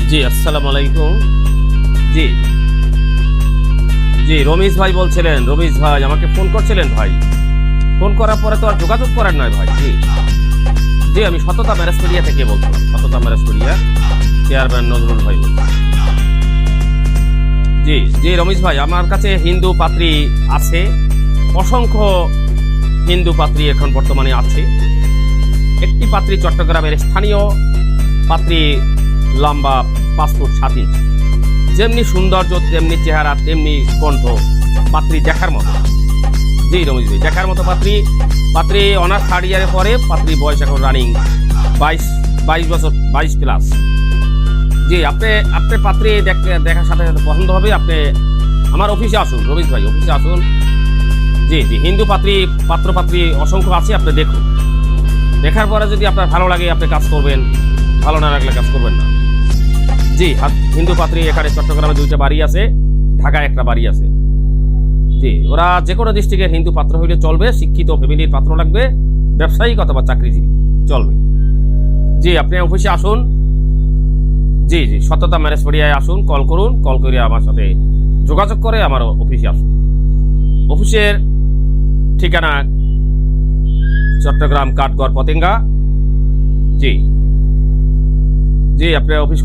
জি, আসসালামু আলাইকুম। জি জি, রমেশ ভাই বলছিলেন। রমেশ ভাই আমাকে ফোন করছিলেন ভাই। ফোন করার পরে তো আর যোগাযোগ করেন নাই ভাই। জি জি, আমি সততা ম্যারেজ মিডিয়া থেকে বলছিলাম। সততা ম্যারেজ মিডিয়া চেয়ারম্যান নজরুল ভাই বলছি। জি জি, রমেশ ভাই আমার কাছে হিন্দু পাত্রী আছে, অসংখ্য হিন্দু পাত্রী এখন বর্তমানে আছে। একটি পাত্রী চট্টগ্রামের স্থানীয় পাত্রী, লম্বা 5 ফুট 7 ইঞ্চি, যেমনি সৌন্দর্য তেমনি চেহারা তেমনি কণ্ঠ, পাত্রী দেখার মতো। জি রমেশ ভাই, দেখার মতো পাত্রী। পাত্রী অনার্স 3rd ইয়ারে পরে, পাত্রী বয়স এখন রানিং 22 বছর, 22+। জি, আপনি পাত্রী দেখার সাথে সাথে পছন্দ হবে। আপনি আমার অফিসে আসুন রমেশ ভাই, অফিসে আসুন। জি জি, হিন্দু পাত্রী অসংখ্য আছে, আপনি দেখুন। দেখার পরে যদি আপনার ভালো লাগে আপনি কাজ করবেন, ভালো না লাগলে কাজ করবেন না। জি, হিন্দু পাত্রী এখানে চট্টগ্রামে 2টা বাড়ি আছে, ঢাকায় একটা বাড়ি আছে। জি, ওরা যে কোনো ডিস্ট্রিক্টের হিন্দু পাত্র হইলে চলবে, শিক্ষিত ফ্যামিলির পাত্র লাগবে, ব্যবসায়িক অথবা চাকরিজীবী চলবে। জি, আপনি অফিসে আসুন। জি জি, সততা ম্যারেজ মিডিয়ায় আসুন, কল করুন, কল করে আমার সাথে যোগাযোগ করে আমার অফিসে আসুন। অফিসের ঠিকানা চট্টগ্রাম কাঠগড় পতেঙ্গা। জি জি, আপনার অফিস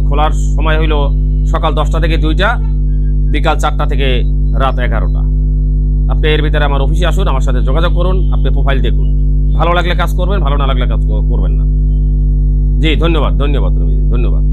খোলার সময় হইল সকাল 10টা থেকে 2টা, বিকাল 4টা থেকে রাত 11টা। আপনি এর ভিতরে আমার অফিসে আসুন, আমার সাথে যোগাযোগ করুন, আপনি প্রোফাইল দেখুন। ভালো লাগলে কাজ করবেন, ভালো না লাগলে কাজ করবেন না। জি, ধন্যবাদ ধন্যবাদ রবি, ধন্যবাদ।